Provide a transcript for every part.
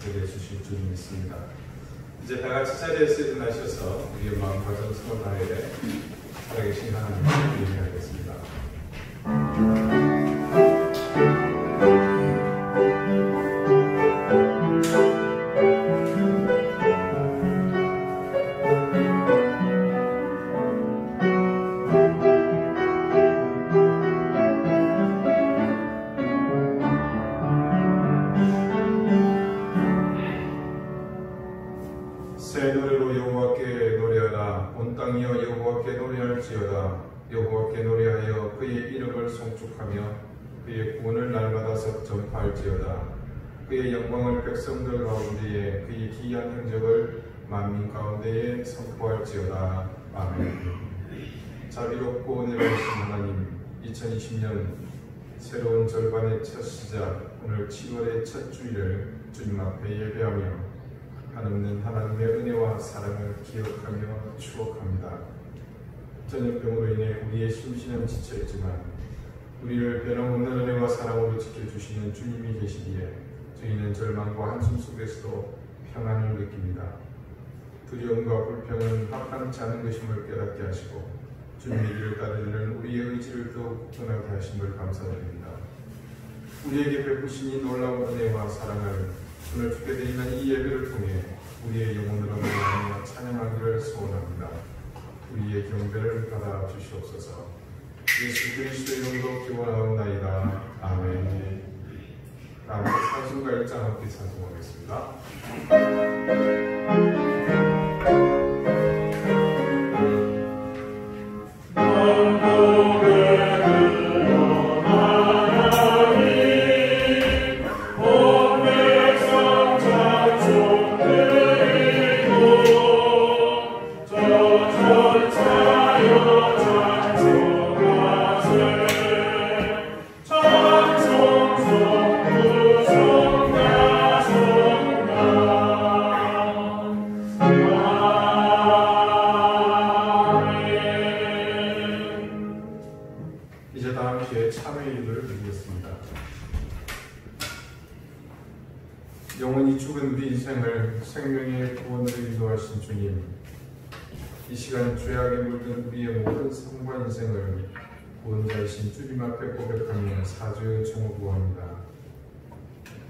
되게 해주실 줄 믿습니다. 이제 다 같이 자리에서 일어나셔서 우리의 마음과 정성을 다해 살아계신 하나님을 예배하겠습니다. 새 노래로 여호와께 노래하라. 온 땅이여 여호와께 노래할지어다. 여호와께 노래하여 그의 이름을 송축하며 그의 구원을 날마다 전파할지어다. 그의 영광을 백성들 가운데에 그의 기이한 행적을 만민 가운데에 선포할지어다. 아멘. 자비롭고 은혜로우신 하나님, 2020년 새로운 절반의 첫 시작, 오늘 7월의 첫 주일을 주님 앞에 예배하며 한없는 하나님의 은혜와 사랑을 기억하며 추억합니다. 전염병으로 인해 우리의 심신은 지쳐있지만 우리를 변함없는 은혜와 사랑으로 지켜주시는 주님이 계시기에 저희는 절망과 한숨 속에서도 평안을 느낍니다. 두려움과 불평은 합당치 않은 것임을 깨닫게 하시고 주님의 길을 따르는 우리의 의지를 더욱 굳건하게 하심을 감사드립니다. 우리에게 베푸신 이 놀라운 은혜와 사랑을 오늘 주게 드리는 이 예배를 통해 우리의 영혼으로 말하며 찬양하기를 소원합니다. 우리의 경배를 받아 주시옵소서. 예수 그리스도의 이름으로 기원하옵나이다. 아멘. 다음에 찬송가 1장 함께 찬송하겠습니다. 이제 다 함께 참회의 기도를 드리겠습니다. 영원히 죽은 우리 인생을 생명의 구원으로 인도하신 주님, 이 시간 죄악에 물든 우리의 모든 삶과 인생을 구원자이신 주님 앞에 고백하며 사죄의 청을 구합니다.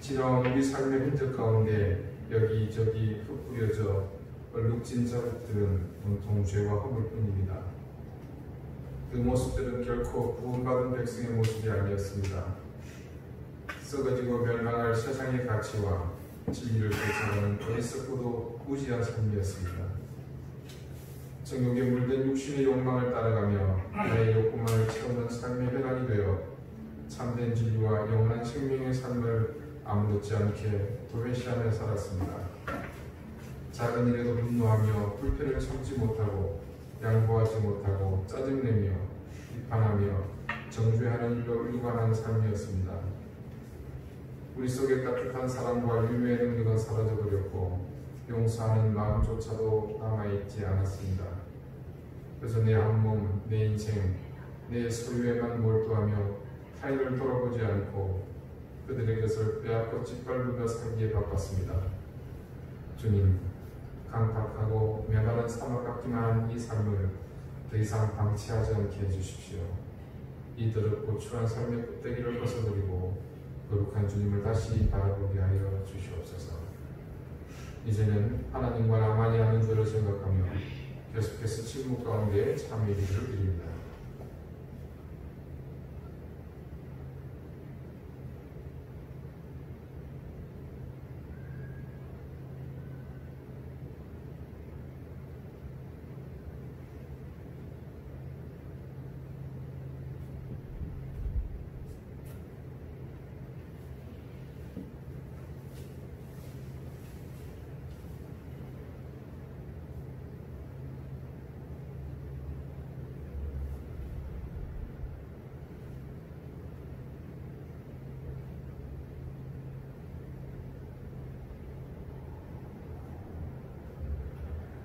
지나온 우리 삶의 흔적 가운데 여기저기 흩뿌려져 얼룩진 자국들은 온통 죄와 허물뿐입니다. 그 모습들은 결코 구원받은 백성의 모습이 아니었습니다. 썩어지고 멸망할 세상의 가치와 진리를 쫓아가는 어리석고도 무지한 삶이었습니다. 정욕에 물든 육신의 욕망을 따라가며 나의 욕구만을 채우는 삶의 혈안이 되어 참된 진리와 영원한 생명의 삶을 아무렇지 않게 도외시하며 살았습니다. 작은 일에도 분노하며 불편을 참지 못하고 양보하지 못하고 짜증내며 비판하며 정죄하는 일로 일관한 삶이었습니다. 우리 속에 따뜻한 사랑과 유매의 능력은 사라져버렸고 용서하는 마음조차도 남아있지 않았습니다. 그래서 내 한 몸, 내 인생, 내 소유에만 몰두하며 타인을 돌아보지 않고 그들의 것을 빼앗고 짓밟으며 살기에 바빴습니다. 주님, 강팍하고 메마른 사막 같기만 한 이 삶을 더 이상 방치하지 않게 해주십시오. 이 더럽고 추한 삶의 껍데기를 벗어버리고 거룩한 주님을 다시 바라보게 하여 주시옵소서. 이제는 하나님과 나만이 하는 죄를 생각하며 계속해서 침묵 가운데 참회의 기도를 드립니다.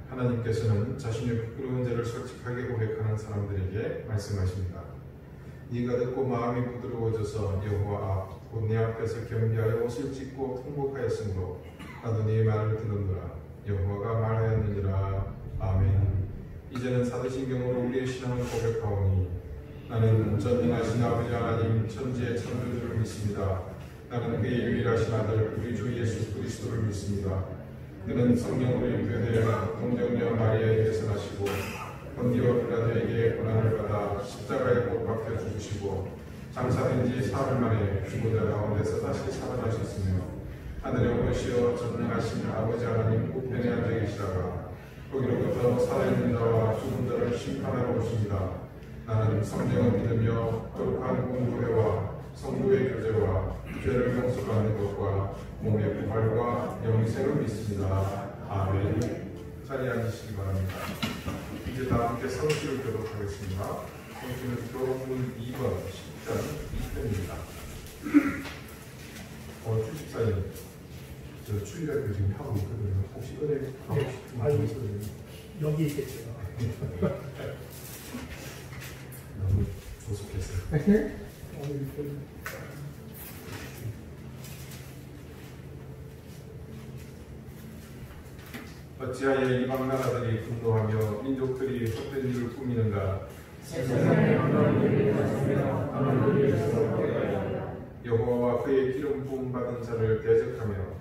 하나님께서는 자신의 부끄러운 죄를 솔직하게 고백하는 사람들에게 말씀하십니다. 네가 듣고 마음이 부드러워져서 여호와 앞 곧 내 앞에서 겸비하여 옷을 찢고 통곡하였으므로 나도 네 말을 들었노라. 여호와가 말하였느니라. 아멘. 이제는 사도신경으로 우리의 신앙을 고백하오니 나는 전능하신 아버지 하나님 천지의 창조주를 믿습니다. 나는 그의 유일하신 아들 우리 주 예수 그리스도를 믿습니다. 그는 성령으로 잉태되어 동정녀 마리아에게서 나시고 본디오 빌라도에게 고난을 받아 십자가에 못 박혀 죽으시고 장사된 지 사흘 만에 죽은 가운데서 다시 살아나셨으며 하늘에 오르시어 전능하신 아버지 하나님 우편에 앉아 계시다가 거기로부터 살아있는 자와 죽은 자를 심판하러 오십니다. 나는 성령을 믿으며 거룩한 공교회와 성도의 교제와 죄를 용서받는 것과 몸의 부활과 영생을 믿습니다. 아멘. 자리에 앉으시기 바랍니다. 이제 다 함께 성취를 교독하겠습니다. 성취는 교독문 2번 10장 2편입니다. 주식사님, 저 추리가 지금 하고 있거든요. 혹시 은혜 하고 싶은 말씀 여기 있겠죠. 너무 조속했어요. 어찌하여 이방 나라들이 분노하며 민족들이 헛된 일을 꾸미는가? 여호와와 그의 기름 부음 받은 자를 대적하며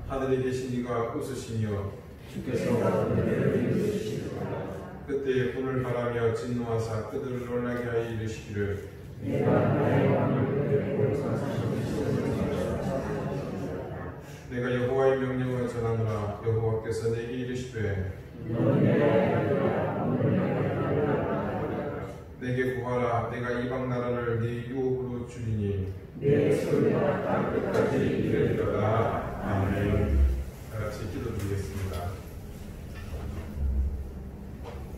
하늘에 계신 이가 웃으시며 그때에 분을 바라며 진노하사 그들을 놀라게 하여 이르시기를 내가 여호와의 명령을 전하노라. 여호와께서 내게 이르시되 내게 구하라. 내가 이방 나라를 네 유업으로 주리니 내 소리가 땅 끝까지 이르리로다. 아멘. 다같이 기도드리겠습니다.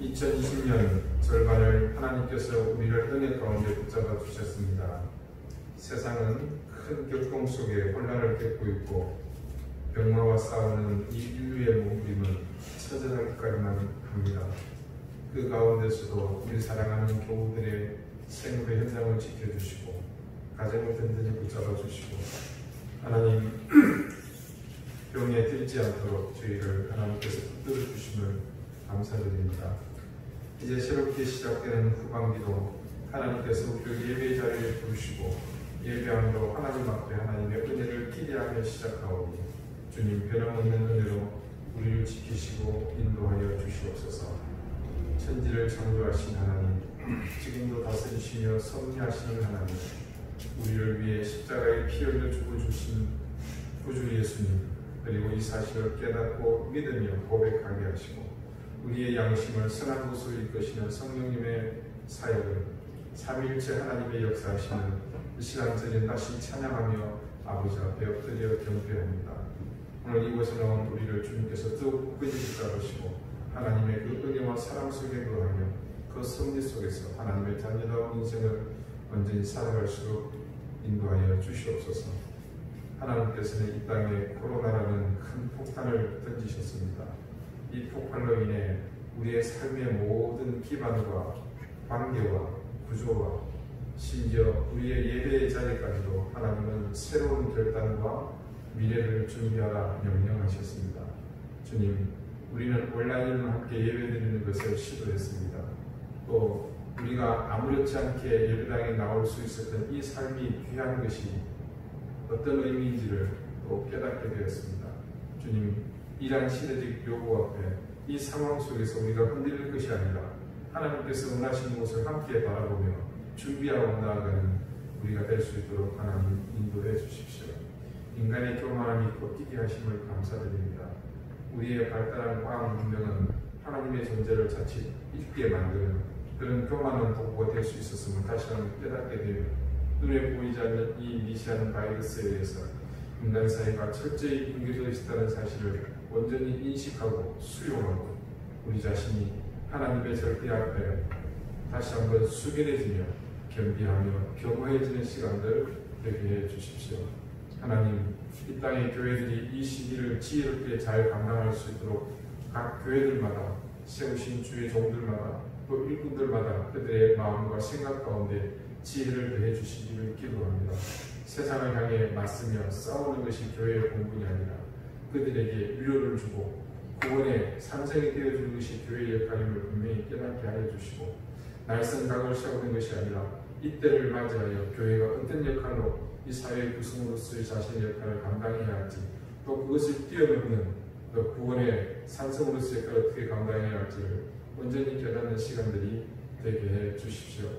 2020년 절반을 하나님께서 우리를 은혜 가운데 붙잡아 주셨습니다. 세상은 큰 격동 속에 혼란을 겪고 있고 병마와 싸우는 이 인류의 몸부림은 처절하기까지만 합니다. 그 가운데서도 우리 사랑하는 교우들의 생물의 현장을 지켜주시고 가정을 든든히 붙잡아 주시고 하나님 병에 들지 않도록 저희를 하나님께서 붙들어 주심을 감사드립니다. 이제 새롭게 시작되는 후반기도 하나님께서 우리를 예배 자리에 부르시고 예배함으로 하나님 앞에 하나님의 은혜를 기대하며 시작하오니 주님 변함없는 은혜로 우리를 지키시고 인도하여 주시옵소서. 천지를 창조하신 하나님, 지금도 다스리시며 섭리하시는 하나님, 우리를 위해 십자가에 피 흘려 죽어주신 구주 예수님, 그리고 이 사실을 깨닫고 믿으며 고백하게 하시고 우리의 양심을 선한 곳으로 이끄시는 성령님의 사역을 삼위일체 하나님의 역사하시는 이 시간 전에 다시 찬양하며 아버지 앞에 엎드려 경배합니다. 오늘 이곳에 나온 우리를 주님께서 더욱 굳건히 붙잡으시고 하나님의 그 은혜와 사랑 속에 거하며 그 섭리 속에서 하나님의 자녀다운 인생을 온전히 살아갈수록 인도하여 주시옵소서. 하나님께서는 이 땅에 코로나라는 큰 폭탄을 던지셨습니다. 이 폭발로 인해 우리의 삶의 모든 기반과 관계와 구조와 심지어 우리의 예배의 자리까지도 하나님은 새로운 결단과 미래를 준비하라 명령하셨습니다. 주님, 우리는 온라인으로 함께 예배드리는 것을 시도했습니다. 또 우리가 아무렇지 않게 예배당에 나올 수 있었던 이 삶이 귀한 것이 어떤 의미인지를 또 깨닫게 되었습니다. 주님, 이러한 시대적 요구 앞에 이 상황 속에서 우리가 흔들릴 것이 아니라 하나님께서 원하시는 것을 함께 바라보며 준비하고 나아가는 우리가 될 수 있도록 하나님 인도해 주십시오. 인간의 교만함이 꺾이게 하심을 감사드립니다. 우리의 발달한 과학 문명은 하나님의 존재를 자칫 잊게 만드는 그런 교만한 도구가 될 수 있었음을 다시 한번 깨닫게 되며 눈에 보이지 않는 이 미세한 바이러스에 의해서 인간 사회가 철저히 붕괴되어 있다는 사실을 온전히 인식하고 수용하고 우리 자신이 하나님의 절대 앞에 다시 한번 숙연해지며 겸비하며 겸허해지는 시간들 되게 해 주십시오. 하나님, 이 땅의 교회들이 이 시기를 지혜롭게 잘 감당할 수 있도록 각 교회들마다 세우신 주의 종들마다 또 일꾼들마다 그들의 마음과 생각 가운데 지혜를 더해 주시기를 기도합니다. 세상을 향해 맞서며 싸우는 것이 교회의 본분이 아니라 그들에게 위로를 주고 구원의 산성이 되어주는 것이 교회의 역할임을 분명히 깨닫게 하여 주시고 날선 각을 세우는 것이 아니라 이때를 맞이하여 교회가 어떤 역할로 이 사회의 구성으로서의 자신의 역할을 감당해야 할지 또 그것을 뛰어넘는 구원의 산성으로서의 역할을 어떻게 감당해야 할지를 온전히 깨닫는 시간들이 되게 해 주십시오.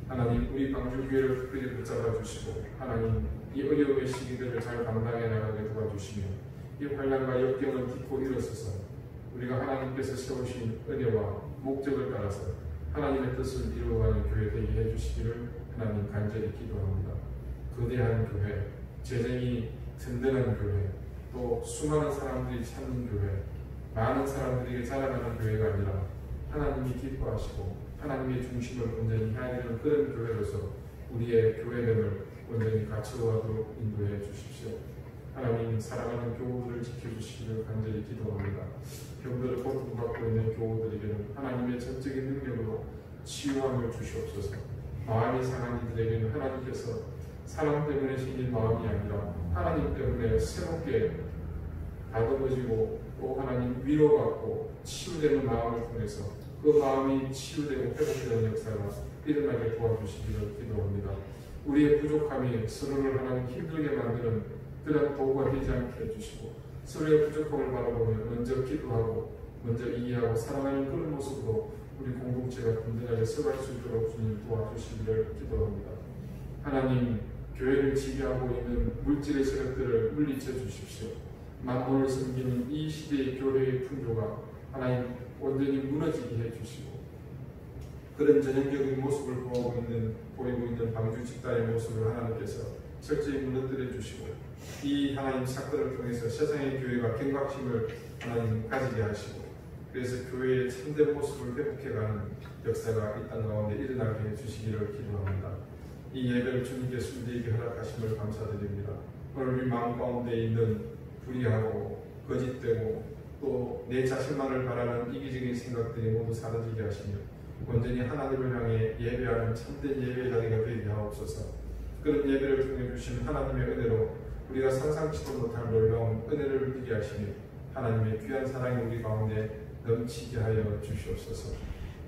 하나님, 우리 광주교회를 특별히 붙잡아 주시고 하나님, 이 어려움의 시기들을 잘 감당해 나가게 도와주시며 이 환난과 역경을 딛고 일어서서 우리가 하나님께서 세우신 은혜와 목적을 따라서 하나님의 뜻을 이루어가는 교회 되게 해주시기를 하나님 간절히 기도합니다. 거대한 교회, 재정이 든든한 교회, 또 수많은 사람들이 찾는 교회, 많은 사람들에게 자라나는 교회가 아니라 하나님이 기뻐하시고 하나님의 중심을 온전히 해야 되는 그런 교회로서 우리의 교회됨을 온전히 갖추어가도록 인도해 주십시오. 하나님, 사랑하는 교우들을 지켜주시기를 간절히 기도합니다. 병들을 고통받고 있는 교우들에게는 하나님의 전적인 능력으로 치유함을 주시옵소서. 마음이 상한 이들에게는 하나님께서 사랑 때문에 생긴 마음이 아니라 하나님 때문에 새롭게 다듬어지고 또 하나님 위로받고 치유되는 마음을 통해서 그 마음이 치유되고 회복되는 역사가 일어나게 도와주시기를 기도합니다. 우리의 부족함이 서로를 하나님 힘들게 만드는 그런 도구가 되지 않게 해주시고 서로의 부족함을 바라보며 먼저 기도하고 먼저 이해하고 사랑하는 그런 모습으로 우리 공동체가 든든하게 서갈 수 있도록 주님 도와주시기를 기도합니다. 하나님, 교회를 지배하고 있는 물질의 세력들을 물리쳐 주십시오. 만물을 섬기는 이 시대의 교회의 풍조가 하나님 온전히 무너지게 해주시고 그런 전형적인 모습을 보이고 있는 방주 집단의 모습을 하나님께서 철저히 무너뜨려 주시고 이 하나님 사건을 통해서 세상의 교회가 경각심을 하나님 가지게 하시고 그래서 교회의 참된 모습을 회복해가는 역사가 이 땅 가운데 일어나게 해주시기를 기도합니다. 이 예배를 주님께서 우리에게 허락하심을 감사드립니다. 오늘 우리 마음 가운데 있는 불의하고 거짓되고 또 내 자신만을 바라는 이기적인 생각들이 모두 사라지게 하시며 온전히 하나님을 향해 예배하는 참된 예배 자리가 되게 하옵소서. 그런 예배를 통해 주신 하나님의 은혜로 우리가 상상치도 못할 놀라운 은혜를 누리게 하시며 하나님의 귀한 사랑이 우리 가운데 넘치게 하여 주시옵소서.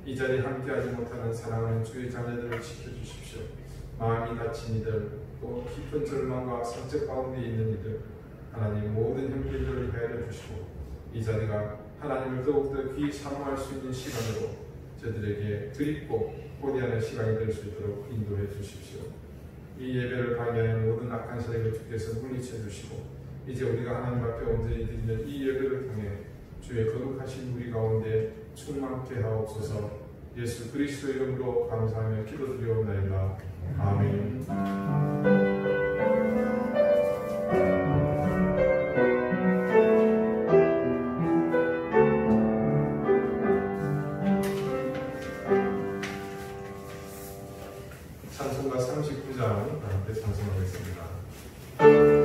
이 자리에 함께하지 못하는 사랑하는 주의 자녀들을 지켜주십시오. 마음이 다친 이들, 또 깊은 절망과 상처 가운데 있는 이들, 하나님 모든 형제들을 헤아려 주시고 이 자리가 하나님을 더욱더 귀히 사모할 수 있는 시간으로 저들에게 그립고 고대하는 시간이 될 수 있도록 인도해 주십시오. 이 예배를 방해하는 모든 악한 세력을 주께서 물리쳐 주시고 이제 우리가 하나님 앞에 온전히 드리는 이 예배를 통해 주의 거룩하신 우리 가운데 충만케 하옵소서. 예수 그리스도 이름으로 감사하며 기도드리옵나이다. 아멘. 찬송가 39장 함께 찬송하겠습니다.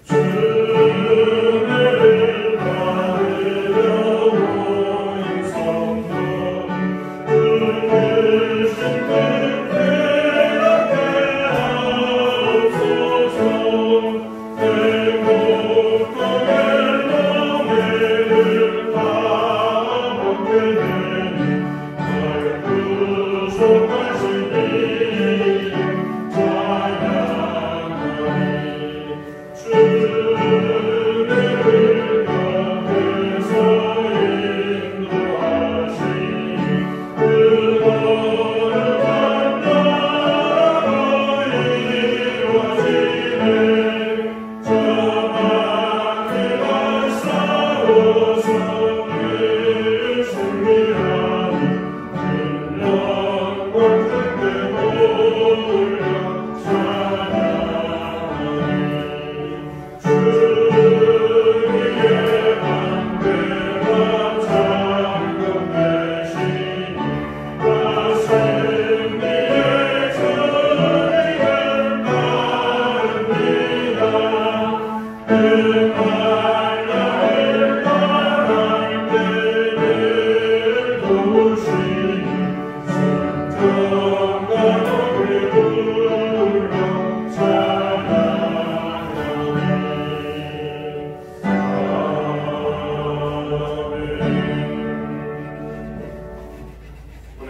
주의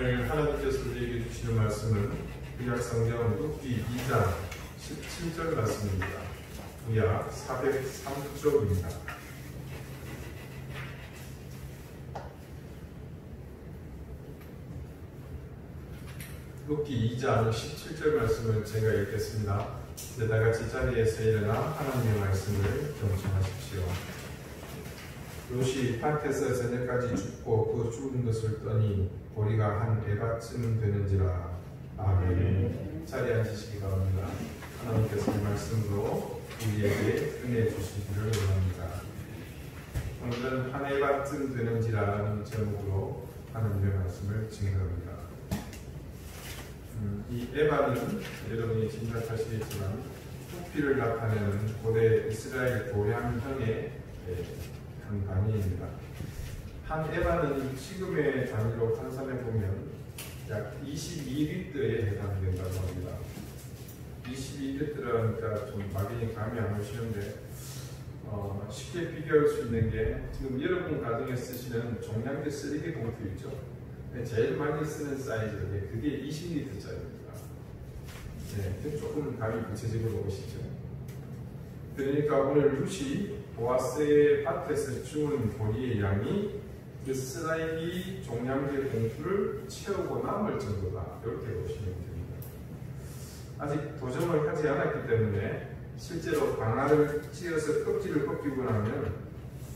오늘 하나님께서 우리에게 주시는 말씀은 구약 성경 룻기 2장 17절 말씀입니다. 구약 403쪽입니다. 룻기 2장 17절 말씀을 제가 읽겠습니다. 이제 다 같이 자리에서 일어나 하나님의 말씀을 경청하십시오. 롯이 밭에서 저녁까지 죽고 그 죽은 것을 떠니 보리가 한 에바쯤 되는지라. 아멘. 자리에 앉으시기 바랍니다. 하나님께서 이 말씀으로 우리에게 은혜 주시기를 원합니다. 오늘은 한 에바쯤 되는지라는 제목으로 하나님의 말씀을 증거합니다. 이 에바는 여러분이 짐작하시겠지만 부피를 나타내는 고대 이스라엘 도량형의 한 단위입니다. 한 에바는 지금의 단위로 환산해 보면 약 22리터에 해당된다고 합니다. 22리터라니까 좀 막연히 감이 안 오시는데 쉽게 비교할 수 있는 게 지금 여러분 가정에 쓰시는 종량제 쓰레기 봉투 있죠? 제일 많이 쓰는 사이즈인데 그게 20리터짜리입니다. 네, 조금 감이 구체적으로 오시죠? 그러니까 오늘 룻이 보아스의 밭에서 주운 보리의 양이 그 쓰라기 종량제 봉투를 채우고 남을 정도다. 이렇게 보시면 됩니다. 아직 도정을 하지 않았기 때문에 실제로 방아를 찧어서 껍질을 벗기고 나면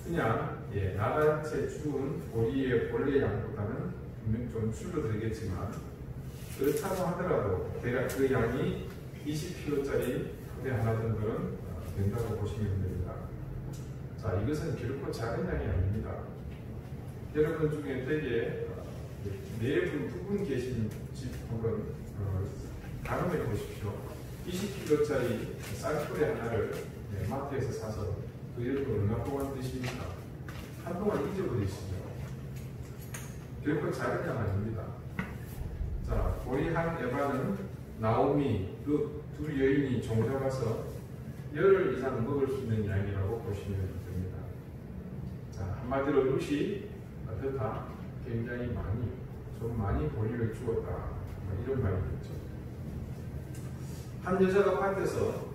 그냥 나달째 주운 보리의 본래 양보다는 분명 좀 줄어들겠지만 그렇다고 하더라도 대략 그 양이 20kg짜리 부대 하나 정도는 된다고 보시면 됩니다. 자, 이것은 결코 작은 양이 아닙니다. 여러분 중에 대개 4분, 2분 계신 집 한번 가늠해 보십시오. 20kg짜리 쌀뿌리 하나를 마트에서 사서 그 여러분 얼마 동안 드십니까? 한동안 잊어버리시죠. 결코 작은 양 아닙니다. 자, 보리 한 에바는 나오미, 그 두 여인이 종잡아서 열 이상 먹을 수 있는 양이라고 보시면 됩니다. 자, 한마디로 룻이 어떻다? 굉장히 좀 많이 보리를 주었다. 이런 말이겠죠. 한 여자가 밭에서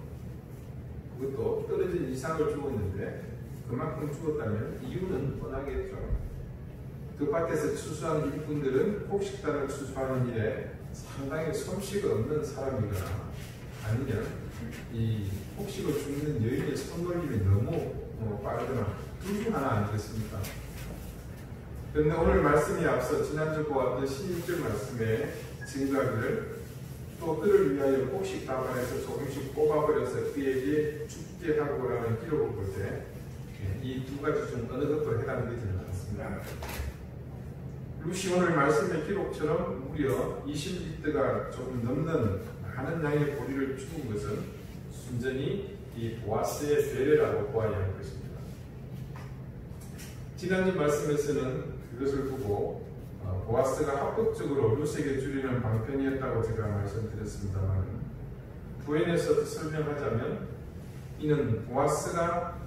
그것도 떨어진 이상을 주었는데 그만큼 주었다면 이유는 뻔하겠죠. 그 밭에서 추수한 일꾼들은 곡식단을 추수하는 일에 상당히 솜씨가 없는 사람이거나 아니면 이 곡식을 줍는 여인의 손놀림이 너무 빠르거나 둘 중 하나 아니겠습니까? 그런데 오늘 말씀이 앞서 지난주 보았던 16절 말씀에 증거하기를 또 그를 위하여 곡식 다발에서 조금씩 뽑아버려서 그에게 죽게 하고라는 기록을 볼 때 이 두 가지 중 어느 것도 해당되지는 않습니다. 룻이 오늘 말씀의 기록처럼 무려 20리터가 조금 넘는 많은 양의 보리를 주운 것은 순전히 이 보아스의 배려라고 보아야 할 것입니다. 지난주 말씀에서는 그것을 보고 보아스가 합법적으로 룻에게 주려는 방편이었다고 제가 말씀드렸습니다만 부연해서 설명하자면 이는 보아스가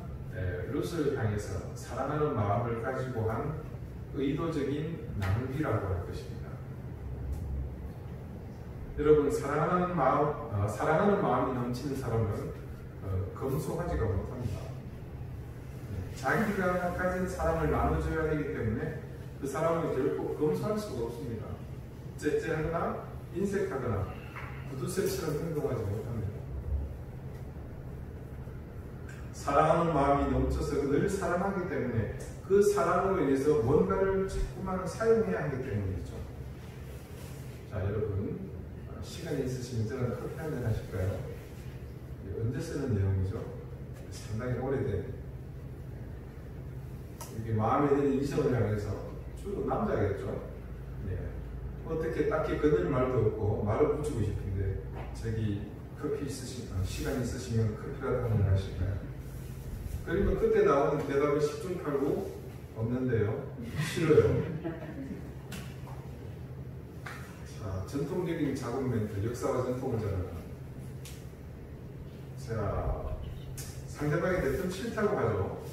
룻을 향해서 사랑하는 마음을 가지고 한 의도적인 낭비라고 할 것입니다. 여러분, 사랑하는 마음이 넘치는 사람은 검소하지가 못합니다. 자기가 가진 사랑을 나눠줘야 하기 때문에 그 사람은 결코 검소할 수가 없습니다. 째째하거나 인색하거나 구두쇠처럼 행동하지 못합니다. 사랑하는 마음이 넘쳐서 늘 사랑하기 때문에 그 사랑으로 인해서 뭔가를 자꾸만 사용해야 하기 때문이죠. 자, 여러분, 시간이 있으시면 저는 커피 한잔 하실까요? 언제 쓰는 내용이죠? 상당히 오래된 이렇게 마음에 드는 이성을 향해서 주로 남자겠죠? 네. 어떻게 딱히 건들 말도 없고 말을 붙이고 싶은데 저기 커피 시간 있으시면 커피라도 한잔 하실까요? 그러면 그때 나오는 대답이 10중 8구 없는데요. 싫어요. 자, 전통적인 작은 멘트, 역사와 전통을 자랑하는. 자, 상대방이 대뜸 싫다고 하죠.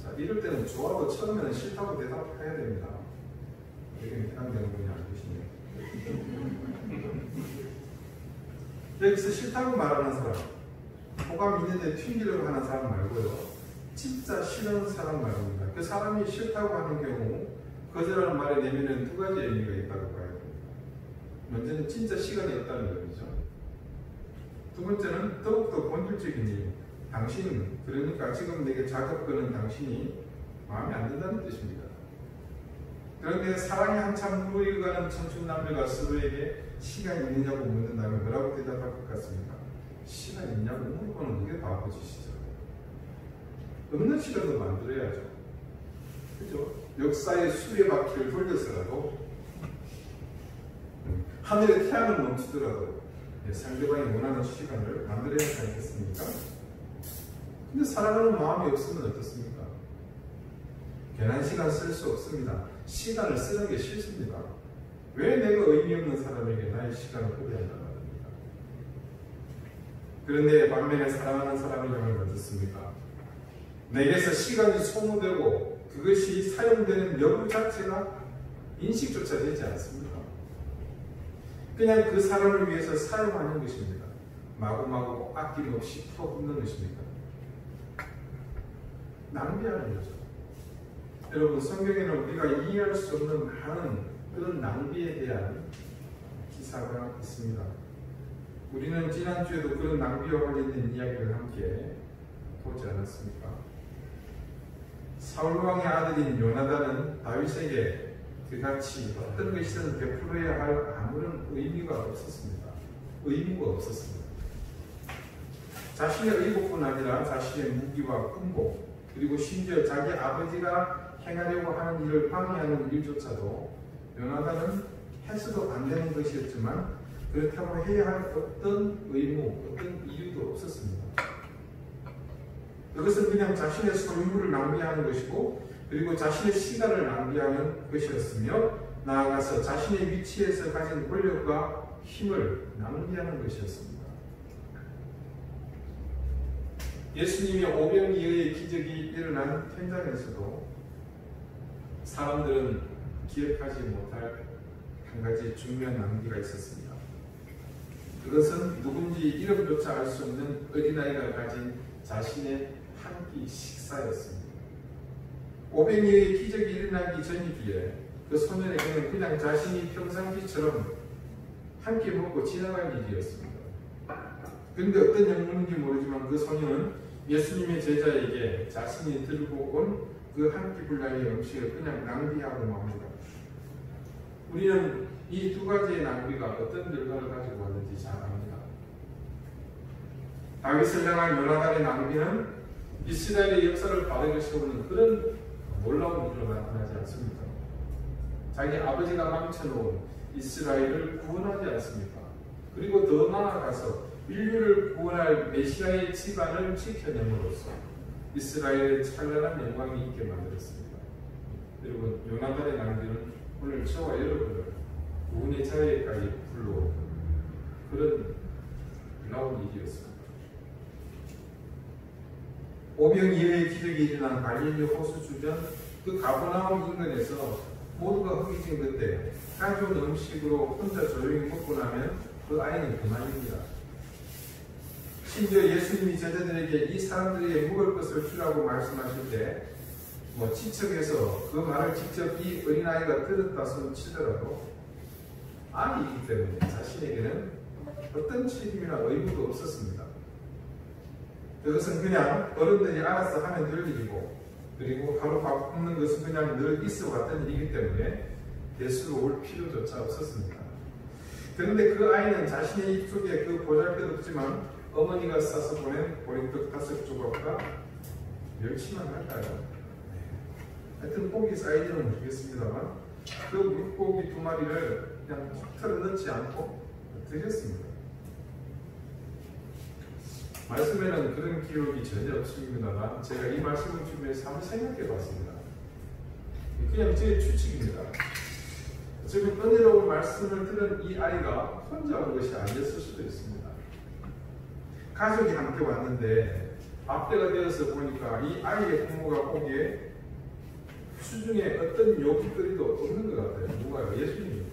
자, 이럴 때는 좋아도 처음에는 싫다고 대답해야 됩니다. 이게 해당되는 분이 안 계시네요. 여기서 싫다고 말하는 사람, 호감 있는데 튕기려고 하는 사람 말고요. 진짜 싫은 사람 말입니다. 그 사람이 싫다고 하는 경우 거절하는 말에 내면은 두 가지 의미가 있다고 봐요. 먼저는 진짜 시간이 없다는 의미죠. 두 번째는 더욱더 본질적인 일. 당신, 그러니까 지금 내게 작업 거는 당신이 마음에 안 든다는 뜻입니다. 그런데 사랑이 한참 무르익어가는 청춘 남녀가 서로에게 시간이 있느냐고 묻는다면 뭐라고 대답할 것 같습니까? 시간 있냐고 물어보는 그게 바보짓이죠. 없는 시간도 만들어야죠. 그죠? 역사의 수레바퀴를 돌려서라도 하늘의 태양을 멈추더라도 상대방이 원하는 시간을 만들어야 하지 않겠습니까? 근데 사랑하는 마음이 없으면 어떻습니까? 괜한 시간 쓸 수 없습니다. 시간을 쓰는 게 싫습니다. 왜 내가 의미 없는 사람에게 나의 시간을 소비한단 말입니까? 그런데 반면에 사랑하는 사람을 향하면 어떻습니까? 내게서 시간이 소모되고 그것이 사용되는 여부 자체가 인식조차 되지 않습니다. 그냥 그 사람을 위해서 사용하는 것입니다. 마구마구 아낌없이 퍼붓는 것입니다. 낭비하는 거죠. 여러분, 성경에는 우리가 이해할 수 없는 많은 그런 낭비에 대한 기사가 있습니다. 우리는 지난주에도 그런 낭비와 관련된 이야기를 함께 보지 않았습니까? 사울왕의 아들인 요나단은 다윗에게 그같이 어떤 것이든 베풀어야 할 아무런 의미가 없었습니다. 의무가 없었습니다. 자신의 의복뿐 아니라 자신의 무기와 군복, 그리고 심지어 자기 아버지가 행하려고 하는 일을 방해하는 일조차도 요나단은 해서도 안 되는 것이었지만 그렇다고 해야 할 어떤 의무, 어떤 이유도 없었습니다. 그것은 그냥 자신의 소유물을 낭비하는 것이고 그리고 자신의 시간을 낭비하는 것이었으며 나아가서 자신의 위치에서 가진 권력과 힘을 낭비하는 것이었습니다. 예수님이 오병이어의 기적이 일어난 현장에서도 사람들은 기억하지 못할 한 가지 중요한 낭비가 있었습니다. 그것은 누군지 이름조차 알 수 없는 어린아이가 가진 자신의 한 끼 식사였습니다. 오병이어의 기적이 일어나기 전이기에 그 소년에게는 그냥 자신이 평상시처럼 한 끼 먹고 지나갈 일이었습니다. 그런데 어떤 영문인지 모르지만 그 소년은 예수님의 제자에게 자신이 들고 온 그 한 끼 분량의 음식을 그냥 낭비하고 맙니다. 우리는 이 두 가지의 낭비가 어떤 결과를 가지고 왔는지 잘 압니다. 다윗을 향한 요나단의 낭비는 이스라엘의 역사를 바르게 세우는 그런 놀라운 일로 나타나지 않습니까? 자기 아버지가 망쳐놓은 이스라엘을 구원하지 않습니까? 그리고 더 나아가서 인류를 구원할 메시아의 집안을 지켜냄으로써 이스라엘의 찬란한 영광이 있게 만들었습니다. 여러분, 요나단의 낭비는 오늘 저와 여러분을 구원의 자리에까지 불러온 그런 놀라운 일이었습니다. 오병이어의 기적이 일어난 갈릴리 호수 주변 그 가버나움 인근에서 모두가 허기진 그때 가져온 음식으로 혼자 조용히 먹고 나면 그 아이는 그만입니다. 심지어 예수님이 제자들에게 이 사람들에게 먹을 것을 주라고 말씀하실 때 지척에서 그 말을 직접 이 어린아이가 들었다 손 치더라도 아이이기 때문에 자신에게는 어떤 책임이나 의무도 없었습니다. 그것은 그냥 어른들이 알아서 하면 될 일이고 그리고 하루 밥 굶는 것은 그냥 늘 있어 왔던 일이기 때문에 대수로 올 필요조차 없었습니다. 그런데 그 아이는 자신의 입속에 그 보잘것없지만 어머니가 싸서 보낸 보리떡 5조각과 멸치만 할까요? 하여튼 고기 사이즈는 모르겠습니다만 그 물고기 2마리를 그냥 톡 털어 넣지 않고 드셨습니다. 말씀에는 그런 기록이 전혀 없습니다만 제가 이 말씀을 준비해서 한번 생각해 봤습니다. 그냥 제 추측입니다. 지금 은혜로운 말씀을 들은 이 아이가 혼자 온 것이 아니었을 수도 있습니다. 가족이 함께 왔는데 앞때가 되어서 보니까 이 아이의 부모가 보기에 수중에 어떤 요깃거리도 없는 것 같아요. 누가요? 예수님입니다.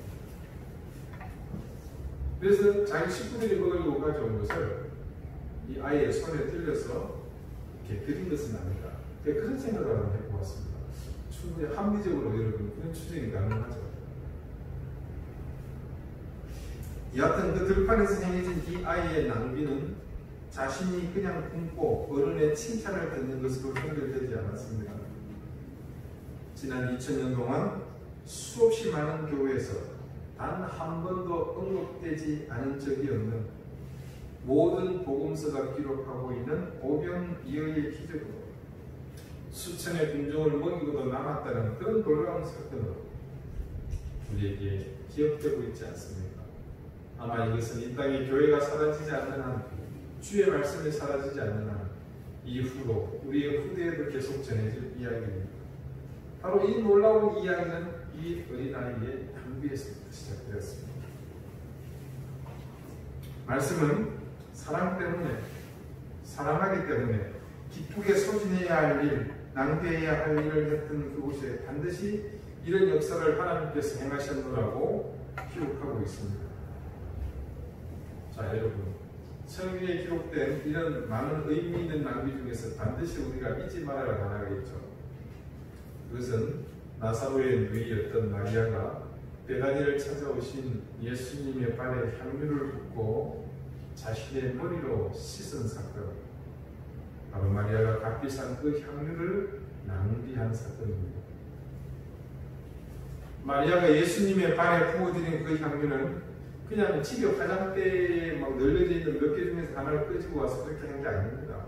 그래서 자기 식구들이 먹으려고 가져온 것을 이 아이의 손에 들려서 이렇게 드린 것은 아닌가. 그런 생각을 한번 해보았습니다. 충분히 합리적으로 여러분 그런 추정이 가능하죠. 여하튼 그 들판에서 행해진 이 아이의 낭비는 자신이 그냥 굶고 어른의 칭찬을 듣는 것으로 연결되지 않았습니다. 지난 2000년 동안 수없이 많은 교회에서 단 한 번도 언급되지 않은 적이 없는 모든 복음서가 기록하고 있는 오병이어의 기적으로 수천의 군종을 먹이고도 남았다는 그런 놀라운 사건으로 우리에게 기억되고 있지 않습니까? 아마 이것은 이 땅에 교회가 사라지지 않는 한, 주의 말씀이 사라지지 않는 한 이후로 우리의 후대에도 계속 전해질 이야기입니다. 바로 이 놀라운 이야기는 이 어린아이의 낭비에서부터 시작되었습니다. 말씀은 사랑 때문에, 사랑하기 때문에 기쁘게 소진해야 할 일, 낭비해야 할 일을 했던 그곳에 반드시 이런 역사를 하나님께서 행하셨노라고 기록하고 있습니다. 자, 여러분, 성경에 기록된 이런 많은 의미 있는 낭비 중에서 반드시 우리가 잊지 말아야 할 하나가 있죠. 그것은 나사로의 누이였던 마리아가 베다니를 찾아오신 예수님의 발에 향유를 붓고 자신의 머리로 씻은 사건, 바로 마리아가 값비싼 그 향유를 낭비한 사건입니다. 마리아가 예수님의 발에 부어드린 그 향유는 그냥 집에 화장대에 막 널려져 있는 몇 개 중에서 하나를 끄집고 와서 그렇게 한 게 아닙니다.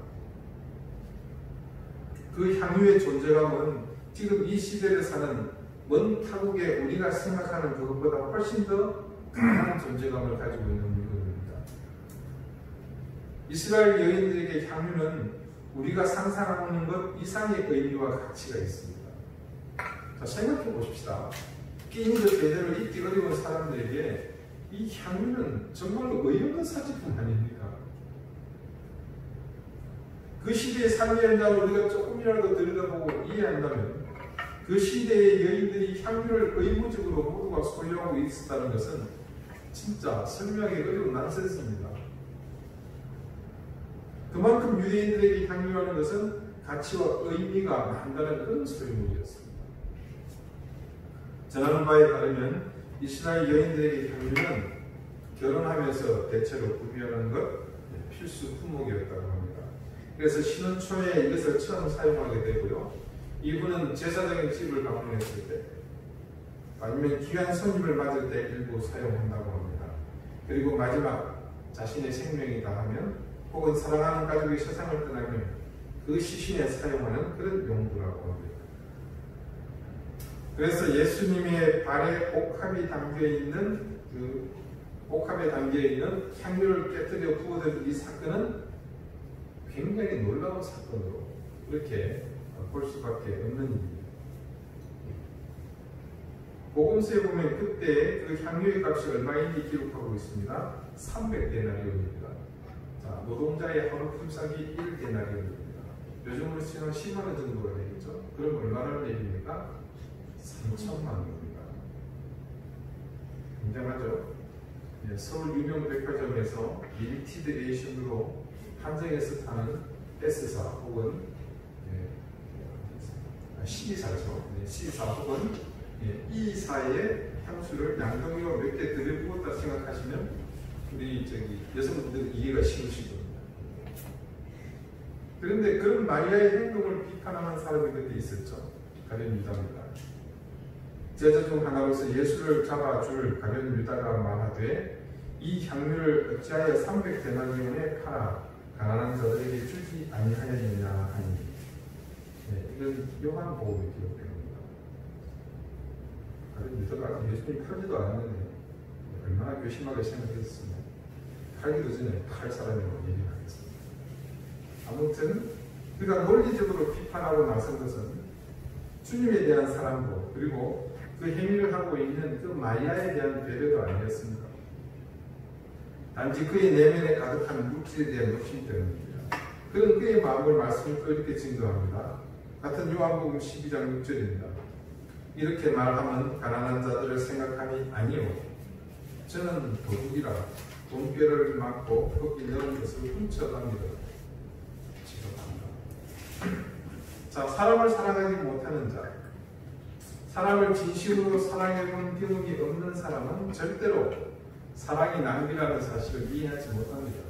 그 향유의 존재감은 지금 이 시대를 사는 먼 타국에 우리가 생각하는 그것보다 훨씬 더 강한 존재감을 가지고 있는 물건입니다. 이스라엘 여인들에게 향유는 우리가 상상하는 것 이상의 의미와 가치가 있습니다. 자, 생각해 보십시다. 끼니도 제대로 입기 어려운 사람들에게 이 향유는 정말로 의없는 사치품 아닙니까? 그 시대의 삶의 현장을 우리가 조금이라도 들여다보고 이해한다면 그 시대의 여인들이 향유를 의무적으로 모두가 소유하고 있었다는 것은 진짜 설명하기 어려운 난센스입니다. 그만큼 유대인들에게 향유라는 것은 가치와 의미가 많다는 그런 소유물이었습니다. 전하는 바에 따르면 이스라엘 여인들에게 향유는 결혼하면서 대체로 구비하는 것 필수 품목이었다고 합니다. 그래서 신혼 초에 이것을 처음 사용하게 되고요. 이분은 제사장의 집을 방문했을 때 아니면 귀한 손님을 맞을 때 일부 사용한다고 합니다. 그리고 마지막 자신의 생명이 다하면 혹은 사랑하는 가족이 세상을 떠나면 그 시신에 사용하는 그런 용도라고 합니다. 그래서 예수님의 발에 옥합이 담겨있는 향유를 깨뜨려 부어들인 이 사건은 굉장히 놀라운 사건으로 그렇게 볼 수밖에 없는 일입니다. 복음서에 보면 그때 그 향유의 값이 얼마인지 기록하고 있습니다. 300데나리온입니다. 자, 노동자의 하루 품삯이 1데나리온입니다. 요즘으로 치면 10만 원 정도가 되겠죠. 그럼 얼마나 얘기입니까? 3천만 원입니다. 굉장하죠? 예, 서울 유명 백화점에서 리미티드 에디션으로 한정해서 파는 S사 혹은 C사죠. C사 혹은 E사의 향수를 양동이로 몇 개 들여부었다 생각하시면 우리 여성분들 이해가 쉬우실 겁니다. 그런데 그런 마리아의 행동을 비판하는 사람이 그때 있었죠. 가룟 유다입니다. 제자 중 하나로서 예수를 잡아줄 가룟 유다가 말하되 이 향유를 어찌하여 300데나리온에 팔아 가난한 자들에게 주지 아니하였느냐 하니, 이건 요한복음에 기록됩니다. 가룟 유다가 예수님이 팔지도 않았는데 얼마나 괘씸하게 생각했습니다. 팔기도 전에 팔 사람이라고 얘기하겠습니다. 아무튼 그가 논리적으로 비판하고 나선 것은 주님에 대한 사랑도 그리고 그 행위를 하고 있는 그 마리아에 대한 배려도 아니었습니다. 단지 그의 내면에 가득한 물질에 대한 욕심 때문입니다. 그런 그의 마음을 말씀을 또 이렇게 증거합니다. 같은 요한복음 12장 6절입니다. 이렇게 말하면 가난한 자들을 생각함이 아니오 저는 도둑이라 돈꾀를 맞고 거기 넣은 것을 훔쳐갑니다. 자, 사람을 사랑하지 못하는 자, 사람을 진심으로 사랑해본 경험이 없는 사람은 절대로 사랑이 낭비라는 사실을 이해하지 못합니다.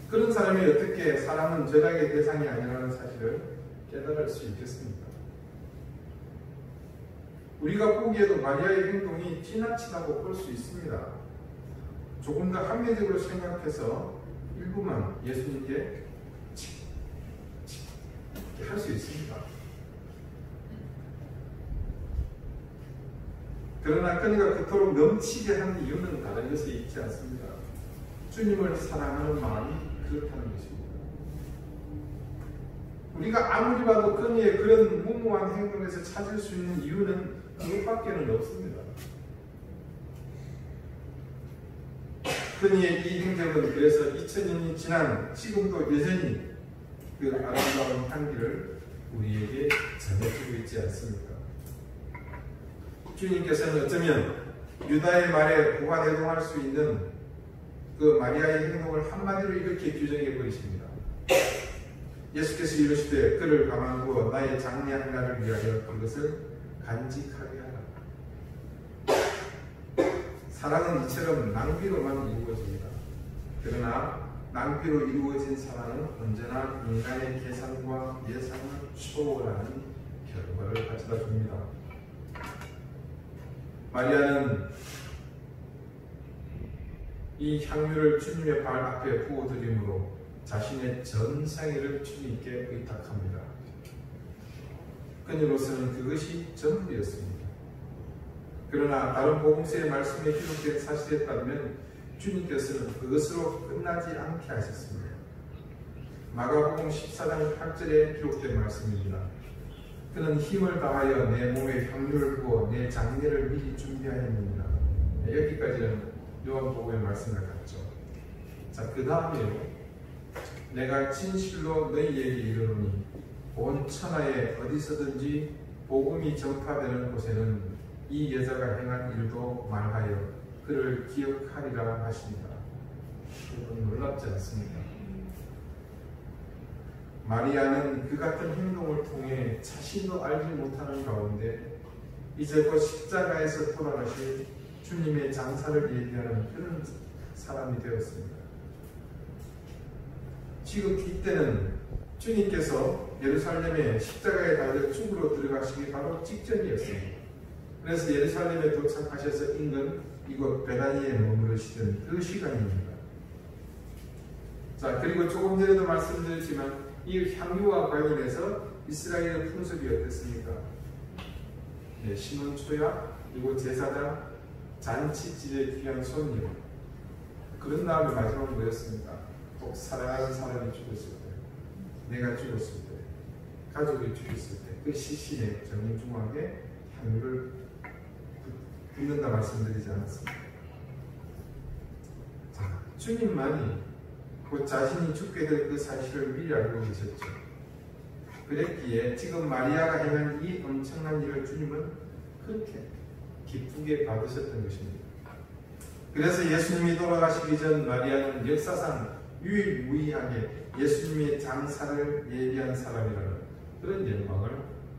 그런 사람이 어떻게 사랑은 절약의 대상이 아니라는 사실을 깨달을 수 있겠습니까? 우리가 보기에도 마리아의 행동이 지나치다고 볼 수 있습니다. 조금 더 합리적으로 생각해서 일부만 예수님께 할 수 있습니다. 그러나 그녀가 그토록 넘치게 하는 이유는 다른 것에 있지 않습니다. 주님을 사랑하는 마음이 그렇다는 것입니다. 우리가 아무리 봐도 그녀의 그런 무모한 행동에서 찾을 수 있는 이유는 그것밖에는 없습니다. 그녀의 이 행동은 그래서 2000년이 지난 지금도 여전히 그 아름다운 향기를 우리에게 전해주고 있지 않습니까? 주님께서는 어쩌면 유다의 말에 보관해동할 수 있는 그 마리아의 행동을 한마디로 이렇게 규정해 버리십니다. 예수께서 이르시되 그를 가만 두어 나의 장래 하나를 위하여 그것을 간직하게 하라. 사랑은 이처럼 낭비로만 이루어집니다. 그러나 낭비로 이루어진 사랑은 언제나 인간의 계산과 예상을 초월하는 결과를 가져다 줍니다. 마리아는 이 향유를 주님의 발 앞에 부어드림으로 자신의 전 생애를 주님께 의탁합니다. 그녀로서는 그것이 전부였습니다. 그러나 다른 복음서의 말씀에 기록된 사실에 따르면 주님께서는 그것으로 끝나지 않게 하셨습니다. 마가복음 14장 8절에 기록된 말씀입니다. 그는 힘을 다하여 내 몸에 향유를 부어 내 장례를 미리 준비하였느니라. 여기까지는 요한복음의 말씀을 갖죠. 자, 그 다음에 내가 진실로 너희에게 이르노니 온 천하에 어디서든지 복음이 전파되는 곳에는 이 여자가 행한 일도 말하여 그를 기억하리라 하십니다. 여러분 놀랍지 않습니까? 마리아는 그 같은 행동을 통해 자신도 알지 못하는 가운데 이제 곧 십자가에서 돌아가실 주님의 장사를 예비하는 그런 사람이 되었습니다. 지금 이때는 주님께서 예루살렘에 십자가에 달려 죽으러 들어가시기 바로 직전이었습니다. 그래서 예루살렘에 도착하셔서 인근 이곳 베다니에 머무르시던 그 시간입니다. 자, 그리고 조금 전에도 말씀드렸지만 이 향유와 관련해서 이스라엘의 풍습이 어땠습니까? 네, 신혼 초약, 그리고 제사장, 잔치집에 귀한 손님. 그런 다음에 마지막은 뭐였습니까? 꼭 사랑하는 사람이 죽었을 때, 내가 죽었을 때, 가족이 죽었을 때, 그 시신의 정중하게 향유를 붓는다 말씀드리지 않았습니다. 자, 주님만이 곧 자신이 죽게 될 그 사실을 미리 알고 계셨죠. 그랬기에 지금 마리아가 행한 이 엄청난 일을 주님은 그렇게 기쁘게 받으셨던 것입니다. 그래서 예수님이 돌아가시기 전 마리아는 역사상 유일무이하게 예수님의 장사를 예비한 사람이라는 그런 영광을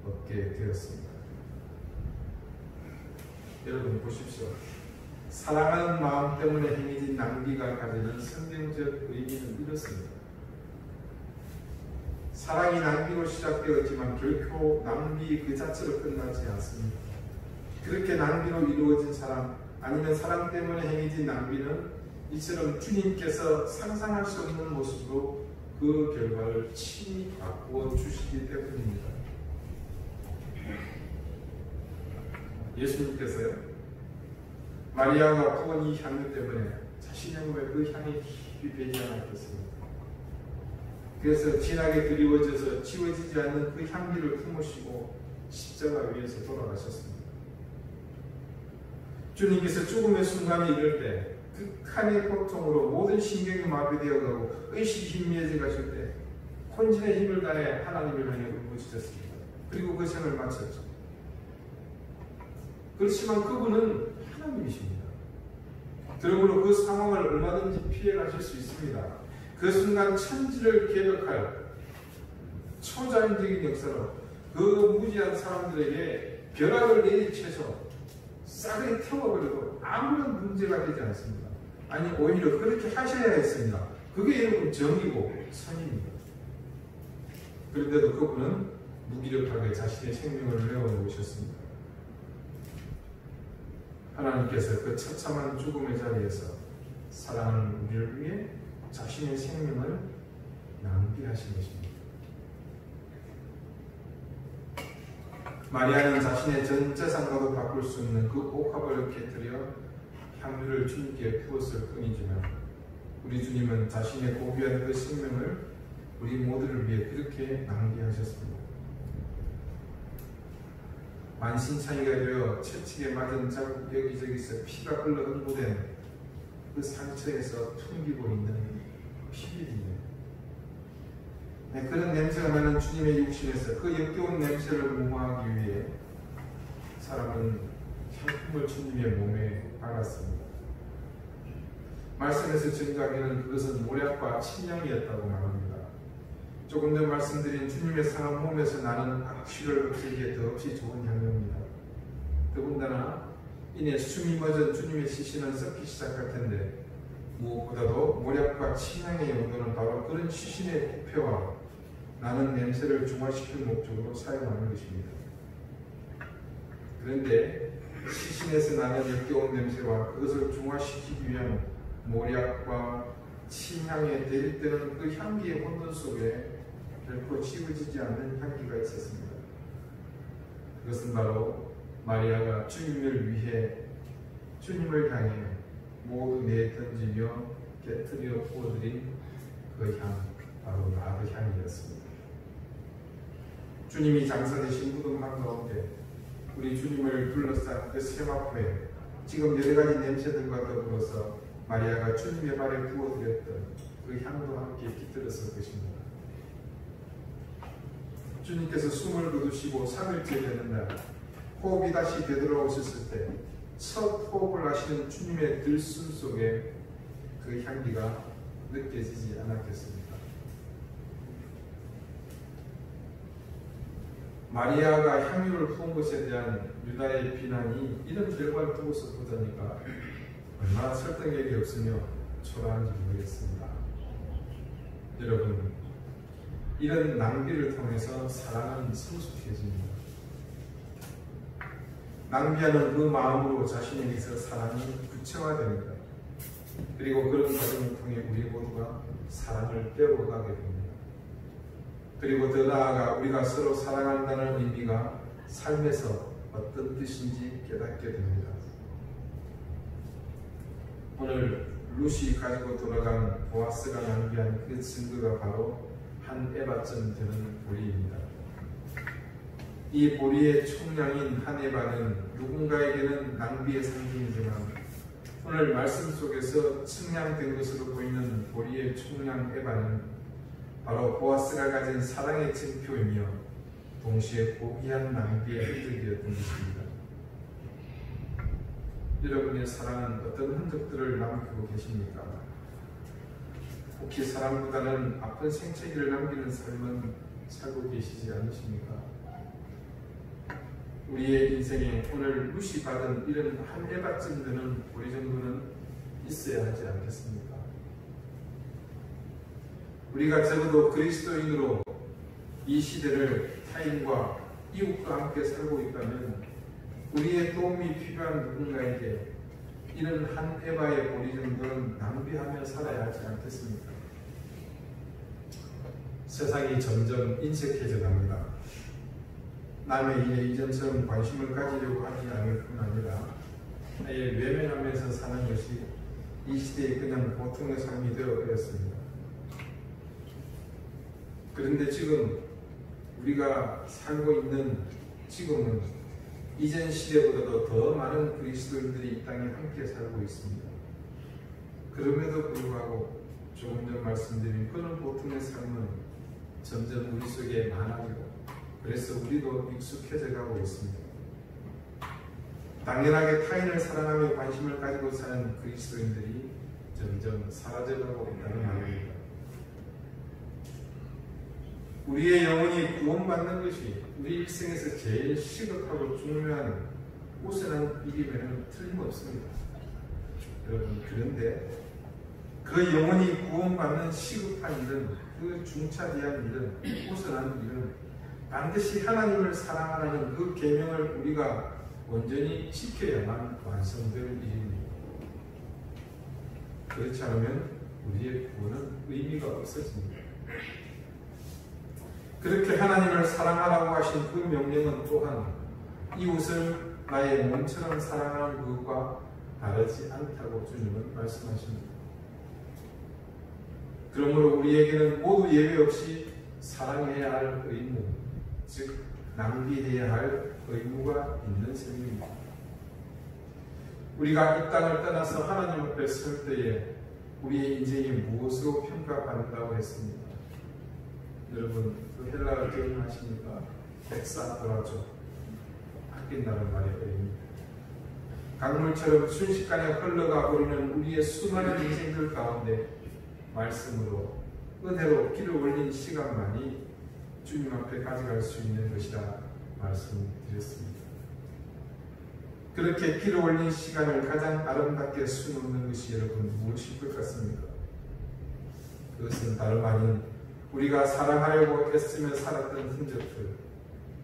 얻게 되었습니다. 여러분 보십시오. 사랑하는 마음 때문에 행해진 낭비가 가지는 성경적 의미는 이렇습니다. 사랑이 낭비로 시작되었지만 결코 낭비 그 자체로 끝나지 않습니다. 그렇게 낭비로 이루어진 사랑 아니면 사랑 때문에 행해진 낭비는 이처럼 주님께서 상상할 수 없는 모습으로 그 결과를 친히 바꾸어 주시기 때문입니다. 예수님께서요, 마리아가 부은 이 향유 때문에 자신의 몸에 그 향이 깊이 배지 않았겠습니까? 그래서 진하게 그리워져서 지워지지 않는 그 향기를 품으시고 십자가 위에서 돌아가셨습니다. 주님께서 죽음의 순간이 이를 때 극한의 고통으로 모든 신경이 마비되어 가고 의식이 희미해져 가실 때 혼신의 힘을 다해 하나님을 향해 울부짖었습니다. 그리고 그 생을 마쳤죠. 그렇지만 그분은 하나님이십니다. 그러므로 그 상황을 얼마든지 피해가실 수 있습니다. 그 순간 천지를 개벽할 초자연적인 역사로 그 무지한 사람들에게 벼락을 내리쳐서 싸그리 태워버려도 아무런 문제가 되지 않습니다. 아니 오히려 그렇게 하셔야 했습니다. 그게 여러분 정의고 선입니다. 그런데도 그분은 무기력하게 자신의 생명을 내어놓으셨습니다. 하나님께서 그 처참한 죽음의 자리에서 사랑하는 우리를 위해 자신의 생명을 낭비하신 것입니다. 마리아는 자신의 전 재산과도 바꿀 수 없는 그 옥합을 깨뜨려 향유를 주님께 부었을 뿐이지만 우리 주님은 자신의 고귀한 그 생명을 우리 모두를 위해 그렇게 낭비하셨습니다. 만신창이가 되어 채찍에 맞은 자국 여기저기서 피가 흘러 흥부된 그 상처에서 퉁기고 있는 피비린내. 네, 그런 냄새가 나는 주님의 육신에서 그 역겨운 냄새를 무마하기 위해 사람은 향품을 주님의 몸에 발랐습니다. 말씀에서 증거하기는 그것은 모략과 침향이었다고 말합니다. 조금 전 말씀드린 주님의 상한 몸에서 나는 악취를 없애기에 더없이 좋은 향료입니다. 더군다나 이내 숨이 멎은 주님의 시신은 썩기 시작할 텐데 무엇보다도 모략과 침향의 용도는 바로 그런 시신의 부패와 나는 냄새를 중화시킬 목적으로 사용하는 것입니다. 그런데 시신에서 나는 역겨운 냄새와 그것을 중화시키기 위한 모략과 침향에 대립되는 그 향기의 혼돈 속에 결코 지워지지 않는 향기가 있었습니다. 그것은 바로 마리아가 주님을 위해 주님을 향해 모두 내던지며 깨뜨려 부어드린 그 향, 바로 나드 향이었습니다. 주님이 장사되신 무덤 한가운데 우리 주님을 둘러싼 그 세마포에 지금 여러 가지 냄새들과 더불어서 마리아가 주님의 발에 부어드렸던 그 향도 함께 깃들었을 것입니다. 주님께서 숨을 거두시고 3일째 되는 날 호흡이 다시 되돌아오셨을 때 첫 호흡을 하시는 주님의 들숨 속에 그 향기가 느껴지지 않았겠습니까? 마리아가 향유를 부은 것에 대한 유다의 비난이 이런 결과를 두고서 보다니까 얼마나 설득력이 없으며 초라한지 모르겠습니다. 여러분, 이런 낭비를 통해서 사랑은 성숙해집니다. 낭비하는 그 마음으로 자신에게서 사랑이 구체화됩니다. 그리고 그런 과정을 통해 우리 모두가 사랑을 배워가게 됩니다. 그리고 더 나아가 우리가 서로 사랑한다는 의미가 삶에서 어떤 뜻인지 깨닫게 됩니다. 오늘 루시 가지고 돌아간 보아스가 낭비한 그 증거가 바로 한 에바쯤 되는 보리입니다. 이 보리의 총량인 한 에바는 누군가에게는 낭비의 상징이지만 오늘 말씀 속에서 측량된 것으로 보이는 보리의 총량 에바는 바로 보아스가 가진 사랑의 증표이며 동시에 고귀한 낭비의 흔적이었던 것입니다. 여러분의 사랑은 어떤 흔적들을 남기고 계십니까? 혹시 사랑보다는 아픈 생채기를 남기는 삶은 살고 계시지 않으십니까? 우리의 인생에 오늘 무시받은 이런 한 에바쯤 되는 보리 정도는 있어야 하지 않겠습니까? 우리가 적어도 그리스도인으로 이 시대를 타인과 이웃과 함께 살고 있다면 우리의 도움이 필요한 누군가에게 이런 한 에바의 보리 정도는 낭비하며 살아야 하지 않겠습니까? 세상이 점점 인색해져 갑니다. 남의 일에 이전처럼 관심을 가지려고 하지 않을 뿐 아니라 아예 외면하면서 사는 것이 이 시대의 그냥 보통의 삶이 되어버렸습니다. 그런데 지금 우리가 살고 있는 지금은 이전 시대보다도 더 많은 그리스도인들이 이 땅에 함께 살고 있습니다. 그럼에도 불구하고 조금 전 말씀드린 그런 보통의 삶은 점점 우리 속에 많아지고 그래서 우리도 익숙해져 가고 있습니다. 당연하게 타인을 사랑하며 관심을 가지고 사는 그리스도인들이 점점 사라져가고 있다는 말입니다. 우리의 영혼이 구원받는 것이 우리 일생에서 제일 시급하고 중요한 우선한 일이면 틀림없습니다. 여러분, 그런데 그 영혼이 구원받는 시급한 일은, 그 중차대한 일은, 우선한 일은 반드시 하나님을 사랑하라는 그 계명을 우리가 온전히 지켜야만 완성될 일입니다. 그렇지 않으면 우리의 구원은 의미가 없어집니다. 그렇게 하나님을 사랑하라고 하신 그 명령은 또한 이웃을 나의 몸처럼 사랑하는 것과 다르지 않다고 주님은 말씀하십니다. 그러므로 우리에게는 모두 예외 없이 사랑해야 할 의무, 즉 낭비해야 할 의무가 있는 셈입니다. 우리가 이 땅을 떠나서 하나님 앞에 설 때에 우리의 인생이 무엇으로 평가받는다고 했습니다. 여러분, 그 헬라어 기억나십니까? 엑사도라죠. 아낀다는 말의 의미입니다. 강물처럼 순식간에 흘러가 버리는 우리의 수많은 인생들 가운데 말씀으로 은혜로 길을 올린 시간만이 주님 앞에 가져갈 수 있는 것이라 말씀드렸습니다. 그렇게 길을 올린 시간을 가장 아름답게 수놓는 것이 여러분 무엇일 것 같습니까? 그것은 다름 아닌 우리가 사랑하려고 애쓰며 살았던 흔적들,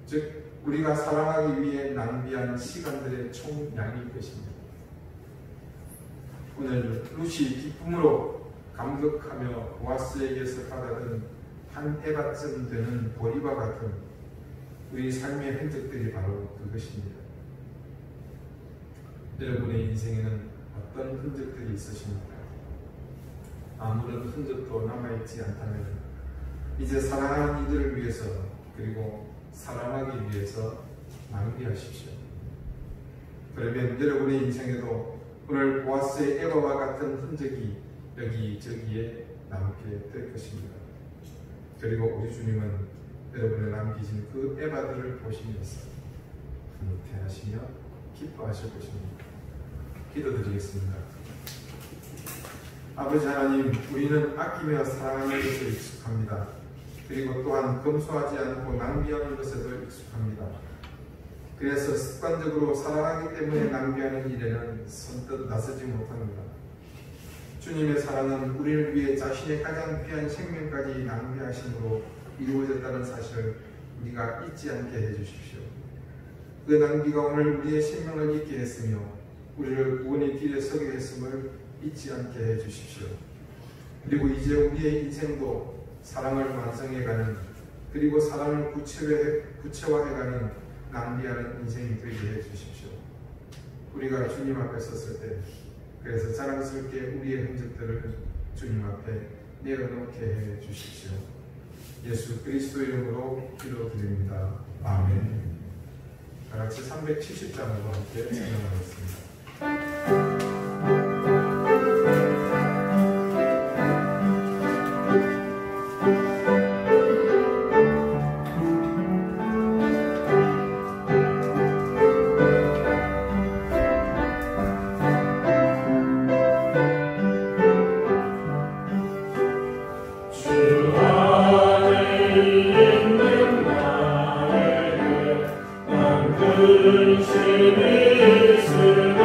즉 우리가 사랑하기 위해 낭비한 시간들의 총량일 것입니다. 오늘 루시 기쁨으로 감격하며 보아스에게서 받아든 한 에바쯤 되는 보리와 같은 우리 삶의 흔적들이 바로 그것입니다. 여러분의 인생에는 어떤 흔적들이 있으십니까? 아무런 흔적도 남아있지 않다면 이제 사랑하는 이들을 위해서, 그리고 사랑하기 위해서 낭비하십시오. 그러면 여러분의 인생에도 오늘 보아스의 에바와 같은 흔적이 여기저기에 남게 될 것입니다. 그리고 우리 주님은 여러분의 남기신 그 에바들을 보시면서 감탄하시며 기뻐하실 것입니다. 기도드리겠습니다. 아버지 하나님, 우리는 아끼며 사랑하는 것에 익숙합니다. 그리고 또한 검소하지 않고 낭비하는 것에도 익숙합니다. 그래서 습관적으로 사랑하기 때문에 낭비하는 일에는 선뜻 나서지 못합니다. 주님의 사랑은 우리를 위해 자신의 가장 귀한 생명까지 낭비하심으로 이루어졌다는 사실을 우리가 잊지 않게 해주십시오. 그 낭비가 오늘 우리의 생명을 잊게 했으며 우리를 구원의 길에 서게 했음을 잊지 않게 해주십시오. 그리고 이제 우리의 인생도 사랑을 완성해가는, 그리고 사랑을 구체화해가는 낭비하는 인생이 되게 해주십시오. 우리가 주님 앞에 섰을 때 그래서 자랑스럽게 우리의 흔적들을 주님 앞에 내어놓게 해주십시오. 예수 그리스도 이름으로 기도드립니다. 아멘. 다같이 370장으로 함께 찬양하겠습니다. 근심이 있을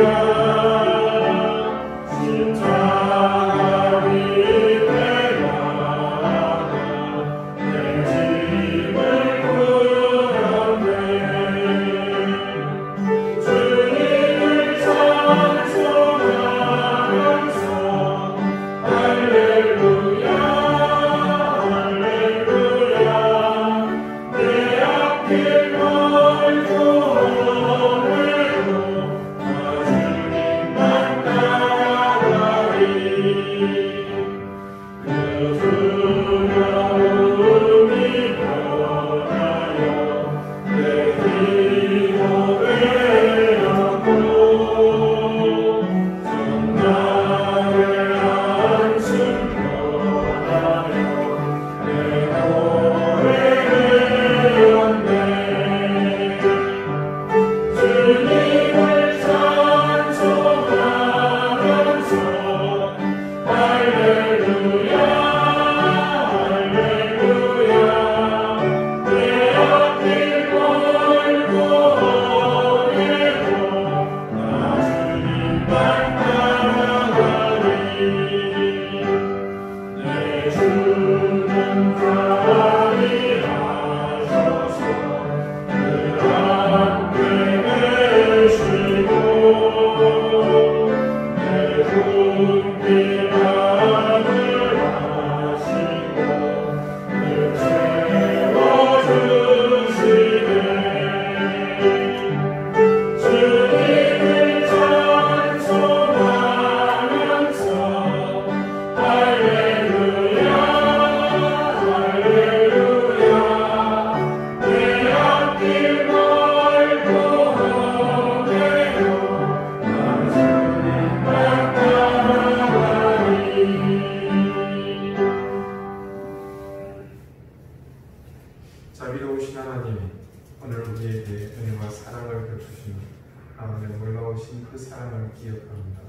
보신 그 사랑을 기억합니다.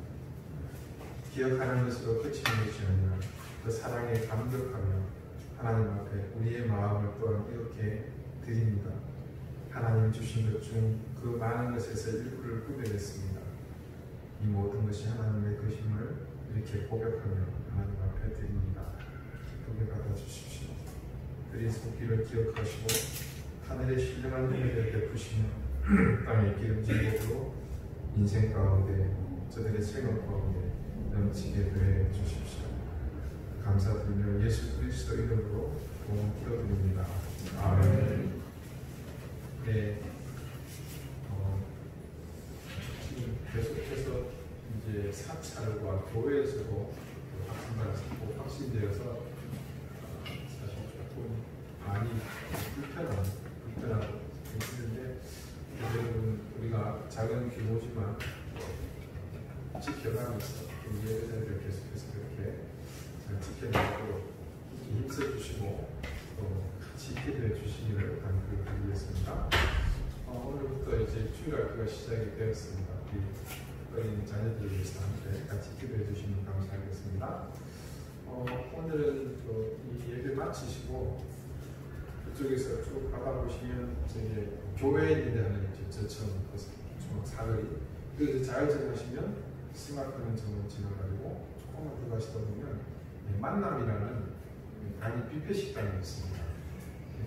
기억하는 것으로 그치는 것이 아니라 그 사랑에 감격하며 하나님 앞에 우리의 마음을 또한 이렇게 드립니다. 하나님 주신 것 중 그 많은 것에서 일부를 구별했습니다. 이 모든 것이 하나님의 것임을 이렇게 고백하며 하나님 앞에 드립니다. 기쁘게 받아주십시오. 그리 손길을 기억하시고 하늘의 신령한 은혜를 베푸시며 땅의 기름진 복으로 인생 가운데 저들의 생업 가운데 넘치게 더해 주십시오. 감사드리며 예수 그리스도 이름으로 기도드립니다. 아멘. 네. 지금 계속해서 이제 사찰과 교회에서도 확신되어서 사실 조금 많이 불편하고 있는데 여러분 우리가 작은 규모지만 지켜가면서 예배자들을 계속해서 그렇게 잘 지켜나가도록 힘써주시고 또 같이 기도해 주시기를 간구드리겠습니다. 오늘부터 이제 주일학교가 시작이 되었습니다. 우리 어린 자녀들을 위해서 함께 같이 기도해 주시면 감사하겠습니다. 오늘은 이 예배 마치시고 그쪽에서 쭉 바라보시면 저기 교회인이라는 저천 사거리 그래서 좌회전하시면 스마트는 정원 지나가지고 조금만 들어가시다 보면 만남이라는 단위 뷔페 식당이 있습니다.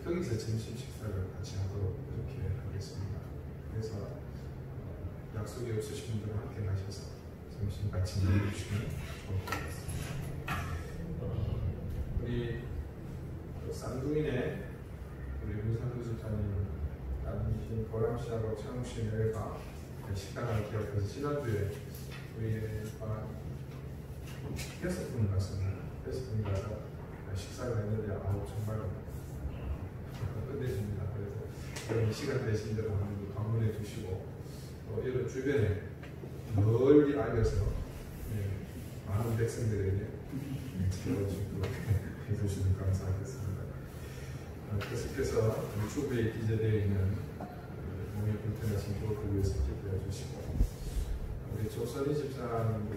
거기서 점심 식사를 같이 하도록 그렇게 하겠습니다. 그래서 약속이 없으신 분들은 함께 가셔서 점심 같이 먹어주시면 좋을 것 같습니다. 우리 쌍둥이네 우리 문상구 집사님 따님이신 보람씨하고 최영씨 내외가 식당을 기억해서 지난주에 우리 6분 갔습니다. 6분 가서 식사를 했는데 정말 끝내줍니다. 그래서 여러분 시간 되신 대로 한번 방문해 주시고 이런 주변에 널리 알려서 많은 백성들에게 채워주고 해주시면 감사하겠습니다. 계속해서 유튜브에 기재되어 있는 몸이 불편하신 분들을 위해서 기도해 주시고 우리 조선희 집사님도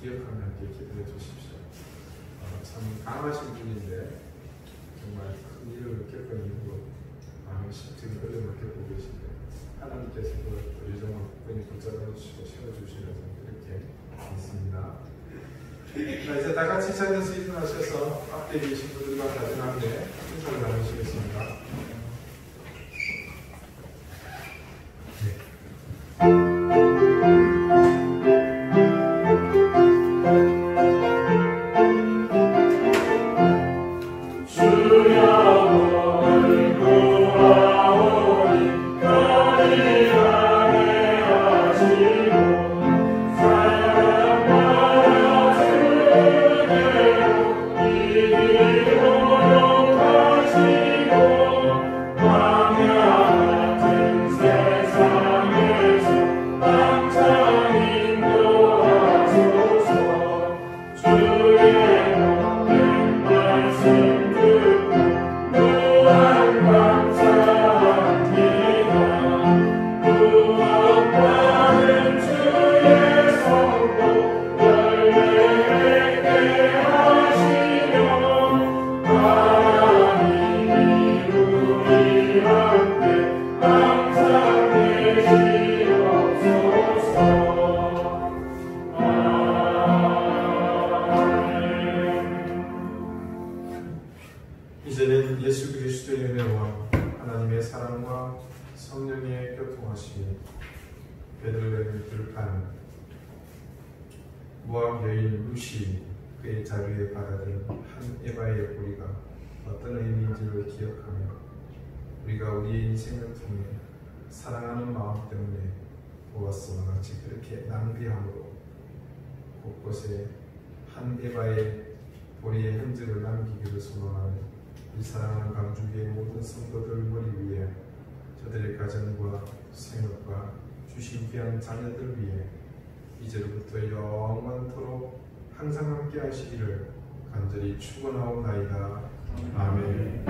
기억하며 함께 기도해 주십시오. 참 강하신 분인데 정말 큰 일을 겪은 이후로 많은 심적인 어려움을 겪고 계신데 하나님께서 그 요정을 굳건히 붙잡아 주시고 세워주시면서 이렇게 있습니다. 자, 이제 다 같이 자리에서 일어나셔서 앞에 계신 분들과 가정함께 인사를 나누시겠습니다. 이제는 예수 그리스도의 은혜와 하나님의 사랑과 성령의 교통하심이 베들레헴을 들판 모압 여인 루시 그의 자리에 받아든 한 에바의 보리가 어떤 의미인지를 기억하며 우리가 우리의 인생을 통해 사랑하는 마음 때문에 보았으나 같이 그렇게 낭비함으로 곳곳에 한 에바의 보리의 흔적을 남기기를 소망하며 이 사랑하는 강주교의 모든 성도들 머리 위에 저들의 가정과 생업과 주신 귀한 자녀들 위해 이제로부터 영원토록 항상 함께 하시기를 간절히 축원하옵나이다. 아멘.